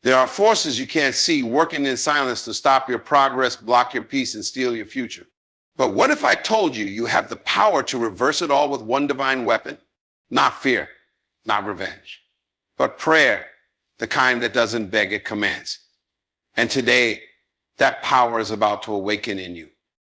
There are forces you can't see working in silence to stop your progress, block your peace, and steal your future. But what if I told you you have the power to reverse it all with one divine weapon? Not fear, not revenge, but prayer, the kind that doesn't beg, it commands. And today, that power is about to awaken in you.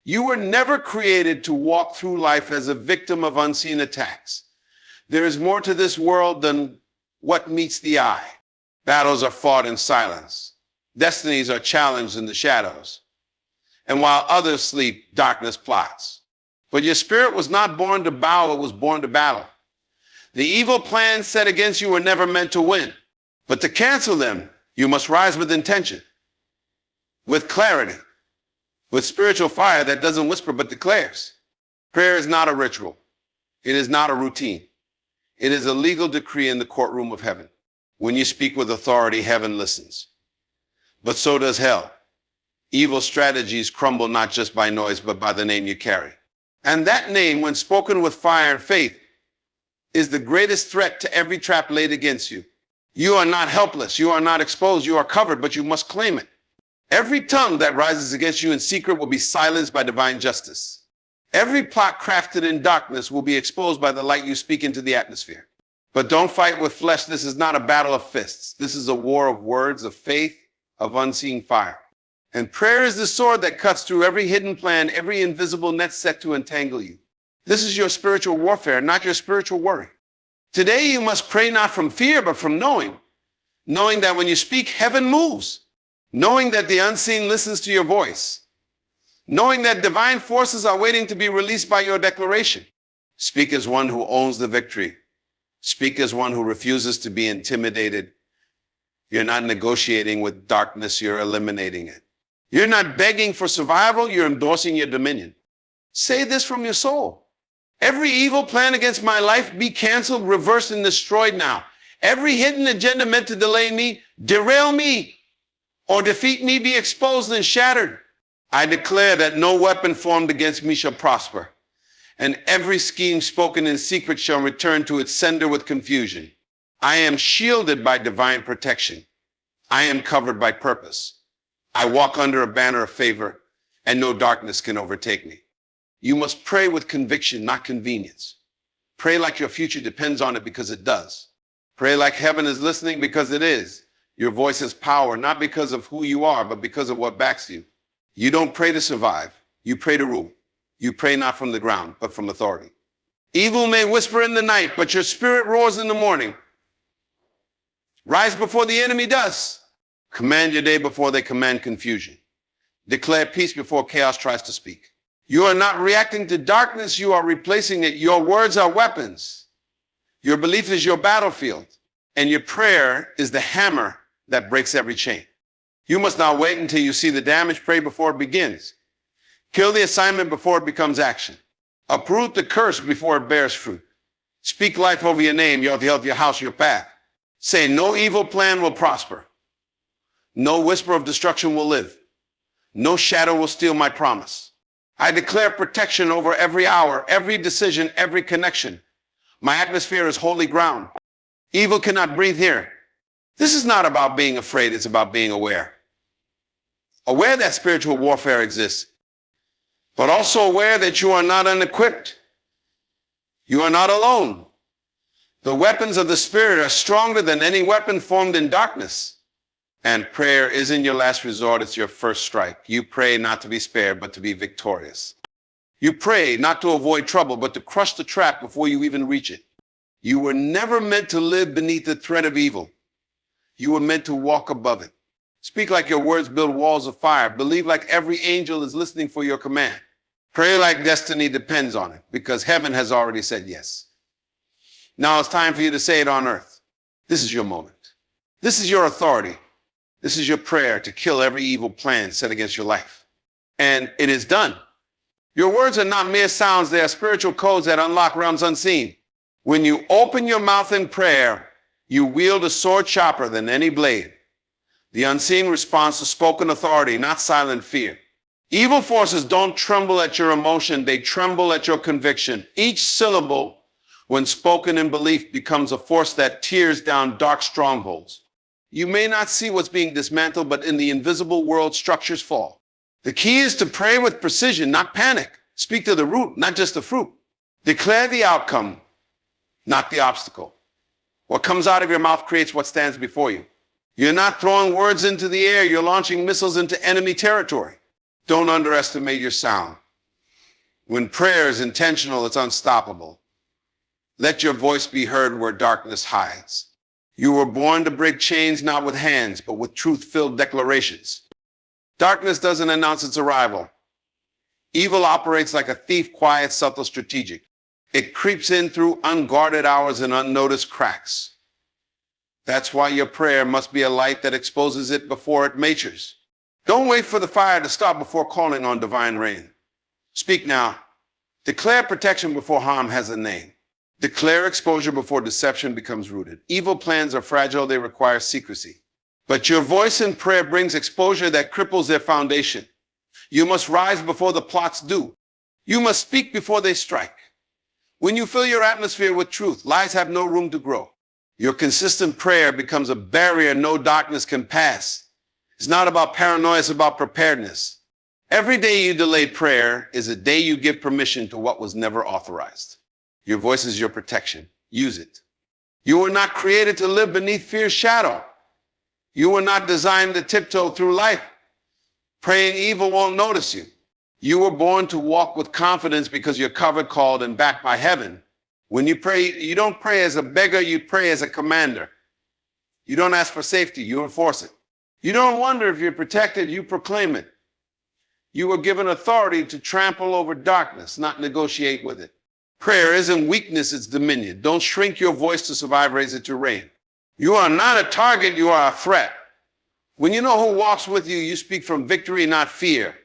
You were never created to walk through life as a victim of unseen attacks. There is more to this world than what meets the eye. Battles are fought in silence. Destinies are challenged in the shadows. And while others sleep, darkness plots. But your spirit was not born to bow, it was born to battle. The evil plans set against you were never meant to win. But to cancel them, you must rise with intention, with clarity, with spiritual fire that doesn't whisper but declares. Prayer is not a ritual. It is not a routine. It is a legal decree in the courtroom of heaven. When you speak with authority, heaven listens. But so does hell. Evil strategies crumble not just by noise, but by the name you carry. And that name, when spoken with fire and faith, is the greatest threat to every trap laid against you. You are not helpless. You are not exposed. You are covered, but you must claim it. Every tongue that rises against you in secret will be silenced by divine justice. Every plot crafted in darkness will be exposed by the light you speak into the atmosphere. But don't fight with flesh. This is not a battle of fists. This is a war of words, of faith, of unseen fire. And prayer is the sword that cuts through every hidden plan, every invisible net set to entangle you. This is your spiritual warfare, not your spiritual worry. Today you must pray not from fear, but from knowing. Knowing that when you speak, heaven moves. Knowing that the unseen listens to your voice. Knowing that divine forces are waiting to be released by your declaration. Speak as one who owns the victory. Speak as one who refuses to be intimidated. You're not negotiating with darkness, you're eliminating it. You're not begging for survival, you're endorsing your dominion. Say this from your soul. Every evil plan against my life be canceled, reversed, and destroyed now. Every hidden agenda meant to delay me, derail me, or defeat me be exposed and shattered. I declare that no weapon formed against me shall prosper, and every scheme spoken in secret shall return to its sender with confusion. I am shielded by divine protection. I am covered by purpose. I walk under a banner of favor, and no darkness can overtake me. You must pray with conviction, not convenience. Pray like your future depends on it, because it does. Pray like heaven is listening, because it is. Your voice has power, not because of who you are, but because of what backs you. You don't pray to survive. You pray to rule. You pray not from the ground, but from authority. Evil may whisper in the night, but your spirit roars in the morning. Rise before the enemy does. Command your day before they command confusion. Declare peace before chaos tries to speak. You are not reacting to darkness, you are replacing it. Your words are weapons. Your belief is your battlefield. And your prayer is the hammer that breaks every chain. You must not wait until you see the damage. Pray before it begins. Kill the assignment before it becomes action. Uproot the curse before it bears fruit. Speak life over your name, your health, your house, your path. Say, no evil plan will prosper. No whisper of destruction will live. No shadow will steal my promise. I declare protection over every hour, every decision, every connection. My atmosphere is holy ground. Evil cannot breathe here. This is not about being afraid, it's about being aware. Aware that spiritual warfare exists, but also aware that you are not unequipped. You are not alone. The weapons of the Spirit are stronger than any weapon formed in darkness. And prayer isn't your last resort, it's your first strike. You pray not to be spared, but to be victorious. You pray not to avoid trouble, but to crush the trap before you even reach it. You were never meant to live beneath the threat of evil. You were meant to walk above it. Speak like your words build walls of fire. Believe like every angel is listening for your command. Pray like destiny depends on it, because heaven has already said yes. Now it's time for you to say it on earth. This is your moment. This is your authority. This is your prayer to kill every evil plan set against your life. And it is done. Your words are not mere sounds. They are spiritual codes that unlock realms unseen. When you open your mouth in prayer, you wield a sword sharper than any blade. The unseen responds to spoken authority, not silent fear. Evil forces don't tremble at your emotion. They tremble at your conviction. Each syllable, when spoken in belief, becomes a force that tears down dark strongholds. You may not see what's being dismantled, but in the invisible world, structures fall. The key is to pray with precision, not panic. Speak to the root, not just the fruit. Declare the outcome, not the obstacle. What comes out of your mouth creates what stands before you. You're not throwing words into the air. You're launching missiles into enemy territory. Don't underestimate your sound. When prayer is intentional, it's unstoppable. Let your voice be heard where darkness hides. You were born to break chains not with hands, but with truth-filled declarations. Darkness doesn't announce its arrival. Evil operates like a thief, quiet, subtle, strategic. It creeps in through unguarded hours and unnoticed cracks. That's why your prayer must be a light that exposes it before it matures. Don't wait for the fire to start before calling on divine rain. Speak now. Declare protection before harm has a name. Declare exposure before deception becomes rooted. Evil plans are fragile, they require secrecy. But your voice in prayer brings exposure that cripples their foundation. You must rise before the plots do. You must speak before they strike. When you fill your atmosphere with truth, lies have no room to grow. Your consistent prayer becomes a barrier no darkness can pass. It's not about paranoia, it's about preparedness. Every day you delay prayer is a day you give permission to what was never authorized. Your voice is your protection. Use it. You were not created to live beneath fear's shadow. You were not designed to tiptoe through life. Praying evil won't notice you. You were born to walk with confidence because you're covered, called, and backed by heaven. When you pray, you don't pray as a beggar, you pray as a commander. You don't ask for safety, you enforce it. You don't wonder if you're protected, you proclaim it. You were given authority to trample over darkness, not negotiate with it. Prayer isn't weakness, it's dominion. Don't shrink your voice to survive, raise it to reign. You are not a target, you are a threat. When you know who walks with you, you speak from victory, not fear.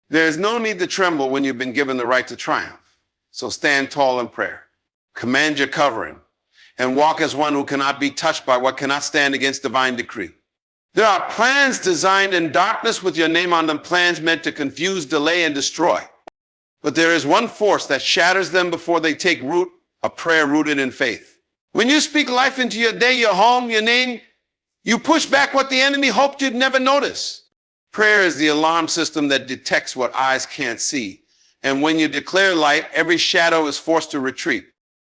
There is no need to tremble when you've been given the right to triumph. So stand tall in prayer. Command your covering and walk as one who cannot be touched by what cannot stand against divine decree. There are plans designed in darkness with your name on them, plans meant to confuse, delay, and destroy. But there is one force that shatters them before they take root, a prayer rooted in faith. When you speak life into your day, your home, your name, you push back what the enemy hoped you'd never notice. Prayer is the alarm system that detects what eyes can't see. And when you declare light, every shadow is forced to retreat.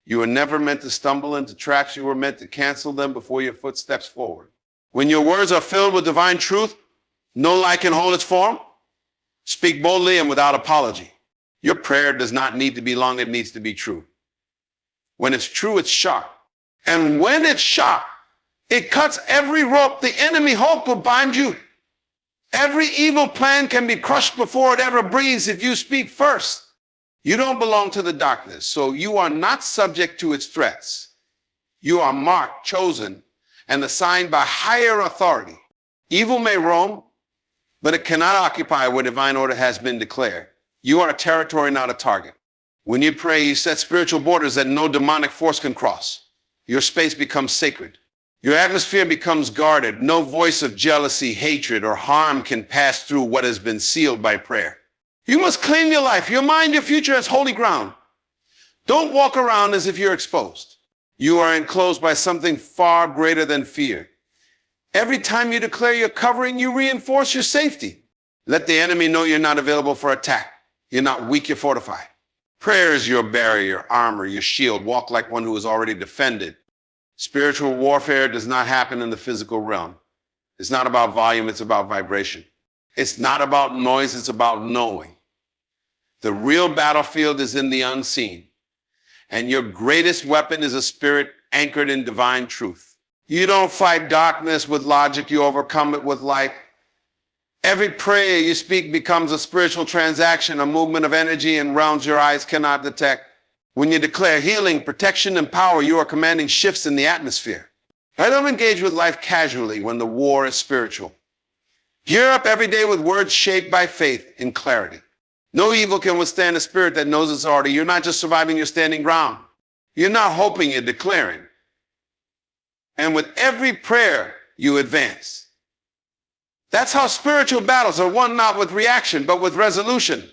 You were never meant to stumble into traps. You were meant to cancel them before your foot steps forward. When your words are filled with divine truth, no lie can hold its form. Speak boldly and without apology. Your prayer does not need to be long, it needs to be true. When it's true, it's sharp. And when it's sharp, it cuts every rope the enemy hoped would bind you. Every evil plan can be crushed before it ever breathes if you speak first. You don't belong to the darkness, so you are not subject to its threats. You are marked, chosen, and assigned by higher authority. Evil may roam, but it cannot occupy where divine order has been declared. You are a territory, not a target. When you pray, you set spiritual borders that no demonic force can cross. Your space becomes sacred. Your atmosphere becomes guarded. No voice of jealousy, hatred, or harm can pass through what has been sealed by prayer. You must claim your life, your mind, your future as holy ground. Don't walk around as if you're exposed. You are enclosed by something far greater than fear. Every time you declare your covering, you reinforce your safety. Let the enemy know you're not available for attack. You're not weak, you're fortified. Prayer is your barrier, your armor, your shield. Walk like one who is already defended. Spiritual warfare does not happen in the physical realm. It's not about volume, it's about vibration. It's not about noise, it's about knowing. The real battlefield is in the unseen. And your greatest weapon is a spirit anchored in divine truth. You don't fight darkness with logic, you overcome it with light. Every prayer you speak becomes a spiritual transaction, a movement of energy in realms your eyes cannot detect. When you declare healing, protection, and power, you are commanding shifts in the atmosphere. I don't engage with life casually when the war is spiritual. Gear up every day with words shaped by faith in clarity. No evil can withstand a spirit that knows its order. You're not just surviving, you're standing ground. You're not hoping, you're declaring. And with every prayer, you advance. That's how spiritual battles are won, not with reaction, but with resolution.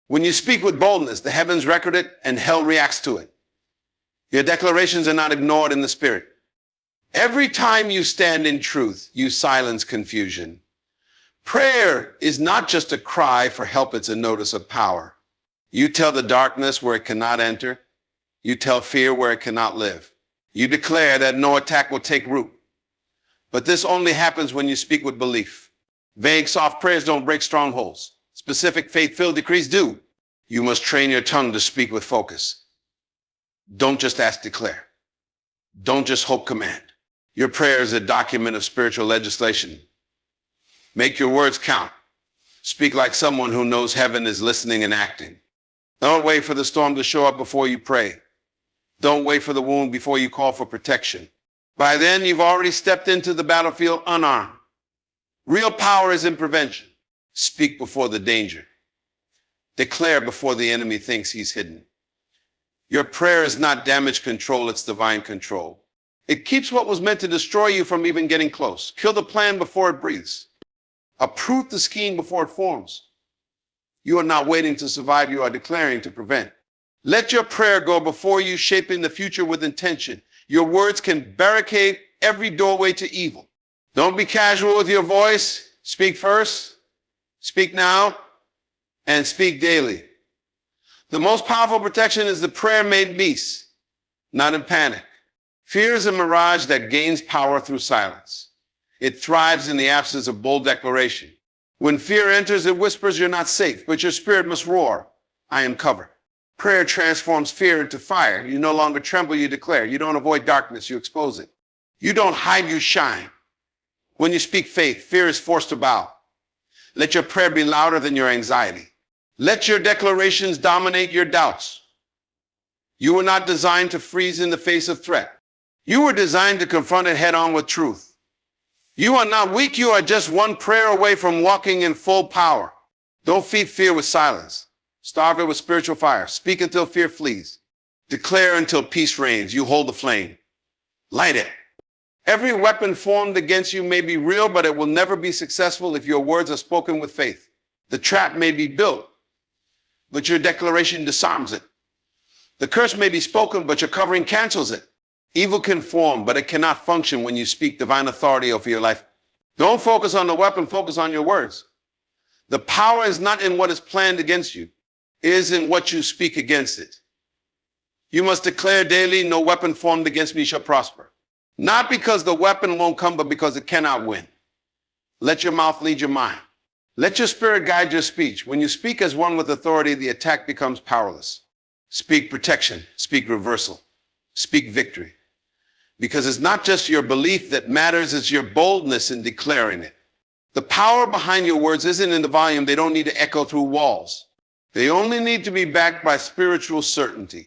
When you speak with boldness, the heavens record it and hell reacts to it. Your declarations are not ignored in the spirit. Every time you stand in truth, you silence confusion. Prayer is not just a cry for help, it's a notice of power. You tell the darkness where it cannot enter. You tell fear where it cannot live. You declare that no attack will take root. But this only happens when you speak with belief. Vague, soft prayers don't break strongholds. Specific, faith-filled decrees do. You must train your tongue to speak with focus. Don't just ask, declare. Don't just hope, command. Your prayer is a document of spiritual legislation. Make your words count. Speak like someone who knows heaven is listening and acting. Don't wait for the storm to show up before you pray. Don't wait for the wound before you call for protection. By then, you've already stepped into the battlefield unarmed. Real power is in prevention. Speak before the danger. Declare before the enemy thinks he's hidden. Your prayer is not damage control, it's divine control. It keeps what was meant to destroy you from even getting close. Kill the plan before it breathes. Uproot the scheme before it forms. You are not waiting to survive, you are declaring to prevent. Let your prayer go before you, shaping the future with intention. Your words can barricade every doorway to evil. Don't be casual with your voice. Speak first, speak now, and speak daily. The most powerful protection is the prayer made peace, not in panic. Fear is a mirage that gains power through silence. It thrives in the absence of bold declaration. When fear enters, it whispers you're not safe, but your spirit must roar, I am covered. Prayer transforms fear into fire. You no longer tremble, you declare. You don't avoid darkness, you expose it. You don't hide, you shine. When you speak faith, fear is forced to bow. Let your prayer be louder than your anxiety. Let your declarations dominate your doubts. You were not designed to freeze in the face of threat. You were designed to confront it head on with truth. You are not weak, you are just one prayer away from walking in full power. Don't feed fear with silence. Starve it with spiritual fire. Speak until fear flees. Declare until peace reigns. You hold the flame. Light it. Every weapon formed against you may be real, but it will never be successful if your words are spoken with faith. The trap may be built, but your declaration disarms it. The curse may be spoken, but your covering cancels it. Evil can form, but it cannot function when you speak divine authority over your life. Don't focus on the weapon, focus on your words. The power is not in what is planned against you. It is in what you speak against it. You must declare daily, no weapon formed against me shall prosper. Not because the weapon won't come, but because it cannot win. Let your mouth lead your mind. Let your spirit guide your speech. When you speak as one with authority, the attack becomes powerless. Speak protection, speak reversal, speak victory. Because it's not just your belief that matters, it's your boldness in declaring it. The power behind your words isn't in the volume. They don't need to echo through walls. They only need to be backed by spiritual certainty.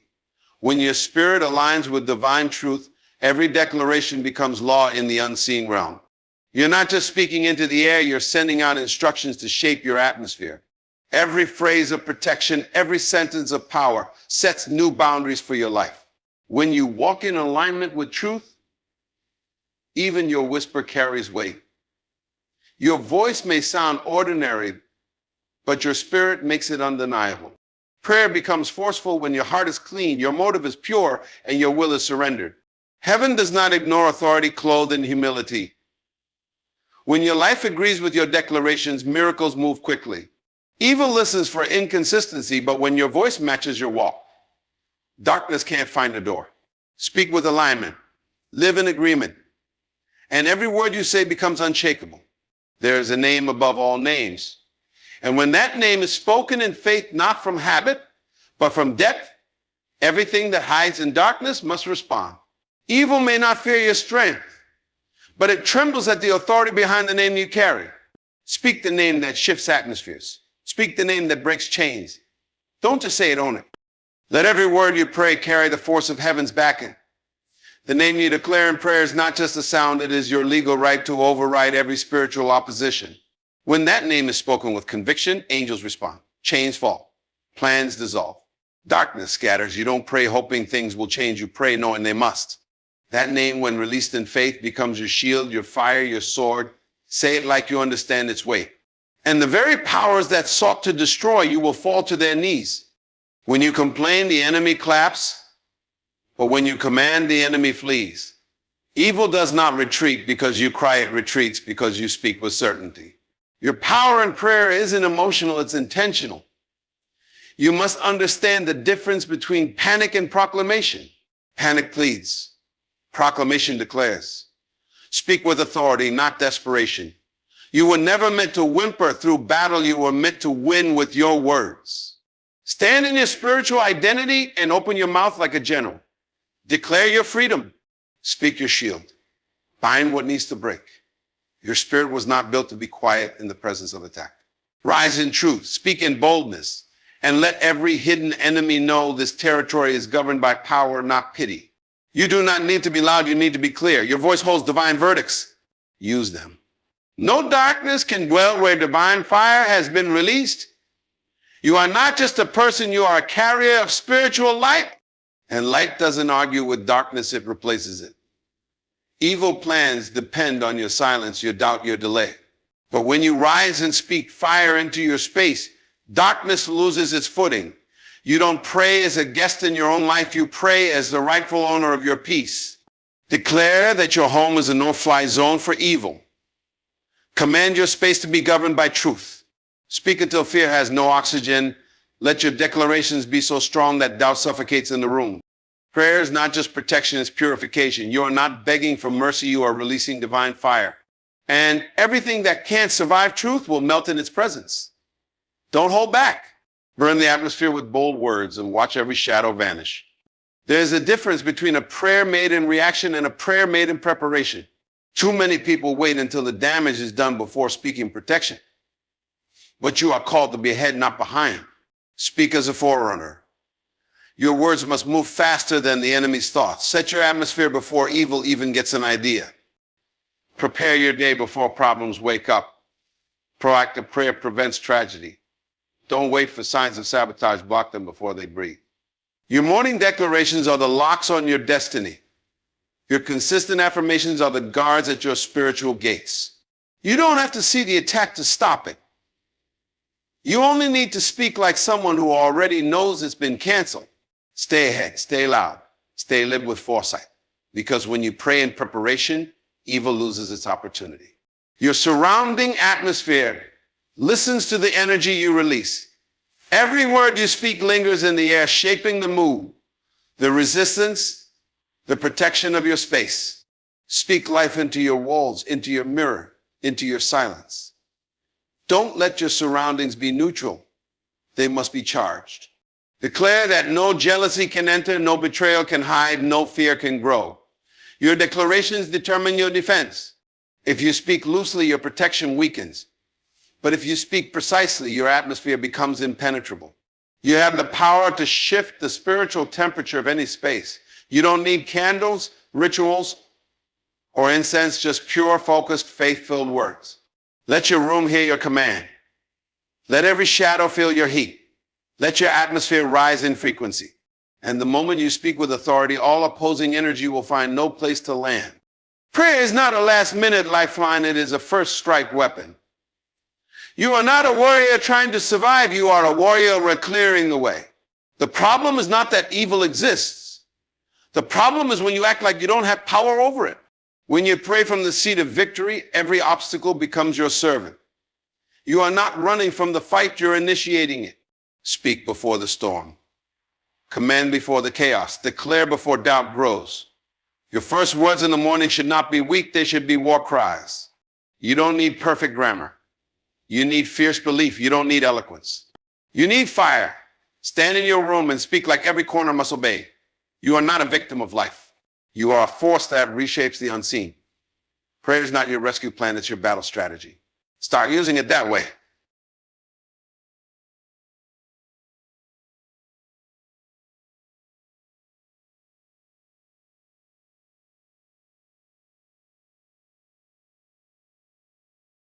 When your spirit aligns with divine truth, every declaration becomes law in the unseen realm. You're not just speaking into the air, you're sending out instructions to shape your atmosphere. Every phrase of protection, every sentence of power sets new boundaries for your life. When you walk in alignment with truth, even your whisper carries weight. Your voice may sound ordinary, but your spirit makes it undeniable. Prayer becomes forceful when your heart is clean, your motive is pure, and your will is surrendered. Heaven does not ignore authority clothed in humility. When your life agrees with your declarations, miracles move quickly. Evil listens for inconsistency, but when your voice matches your walk, darkness can't find a door. Speak with alignment. Live in agreement. And every word you say becomes unshakable. There is a name above all names. And when that name is spoken in faith, not from habit, but from depth, everything that hides in darkness must respond. Evil may not fear your strength, but it trembles at the authority behind the name you carry. Speak the name that shifts atmospheres. Speak the name that breaks chains. Don't just say it, own it. Let every word you pray carry the force of heaven's backing. The name you declare in prayer is not just a sound, it is your legal right to override every spiritual opposition. When that name is spoken with conviction, angels respond. Chains fall. Plans dissolve. Darkness scatters. You don't pray hoping things will change. You pray knowing they must. That name, when released in faith, becomes your shield, your fire, your sword. Say it like you understand its weight. And the very powers that sought to destroy you will fall to their knees. When you complain, the enemy claps. But when you command, the enemy flees. Evil does not retreat because you cry, it retreats because you speak with certainty. Your power in prayer isn't emotional, it's intentional. You must understand the difference between panic and proclamation. Panic pleads. Proclamation declares. Speak with authority, not desperation. You were never meant to whimper through battle. You were meant to win with your words. Stand in your spiritual identity and open your mouth like a general. Declare your freedom. Speak your shield. Bind what needs to break. Your spirit was not built to be quiet in the presence of attack. Rise in truth. Speak in boldness. And let every hidden enemy know this territory is governed by power, not pity. You do not need to be loud. You need to be clear. Your voice holds divine verdicts. Use them. No darkness can dwell where divine fire has been released. You are not just a person. You are a carrier of spiritual light. And light doesn't argue with darkness. It replaces it. Evil plans depend on your silence, your doubt, your delay. But when you rise and speak fire into your space, darkness loses its footing. You don't pray as a guest in your own life. You pray as the rightful owner of your peace. Declare that your home is a no-fly zone for evil. Command your space to be governed by truth. Speak until fear has no oxygen. Let your declarations be so strong that doubt suffocates in the room. Prayer is not just protection, it's purification. You are not begging for mercy, you are releasing divine fire. And everything that can't survive truth will melt in its presence. Don't hold back. Burn the atmosphere with bold words and watch every shadow vanish. There's a difference between a prayer made in reaction and a prayer made in preparation. Too many people wait until the damage is done before speaking protection. But you are called to be ahead, not behind. Speak as a forerunner. Your words must move faster than the enemy's thoughts. Set your atmosphere before evil even gets an idea. Prepare your day before problems wake up. Proactive prayer prevents tragedy. Don't wait for signs of sabotage. Block them before they breathe. Your morning declarations are the locks on your destiny. Your consistent affirmations are the guards at your spiritual gates. You don't have to see the attack to stop it. You only need to speak like someone who already knows it's been canceled. Stay ahead, stay loud, stay lit with foresight. Because when you pray in preparation, evil loses its opportunity. Your surrounding atmosphere listens to the energy you release. Every word you speak lingers in the air, shaping the mood, the resistance, the protection of your space. Speak life into your walls, into your mirror, into your silence. Don't let your surroundings be neutral. They must be charged. Declare that no jealousy can enter, no betrayal can hide, no fear can grow. Your declarations determine your defense. If you speak loosely, your protection weakens. But if you speak precisely, your atmosphere becomes impenetrable. You have the power to shift the spiritual temperature of any space. You don't need candles, rituals, or incense, just pure, focused, faith-filled words. Let your room hear your command. Let every shadow feel your heat. Let your atmosphere rise in frequency. And the moment you speak with authority, all opposing energy will find no place to land. Prayer is not a last-minute lifeline. It is a first strike weapon. You are not a warrior trying to survive. You are a warrior clearing the way. The problem is not that evil exists. The problem is when you act like you don't have power over it. When you pray from the seat of victory, every obstacle becomes your servant. You are not running from the fight, you're initiating it. Speak before the storm. Command before the chaos. Declare before doubt grows. Your first words in the morning should not be weak, they should be war cries. You don't need perfect grammar. You need fierce belief. You don't need eloquence. You need fire. Stand in your room and speak like every corner must obey. You are not a victim of life. You are a force that reshapes the unseen. Prayer is not your rescue plan, it's your battle strategy. Start using it that way.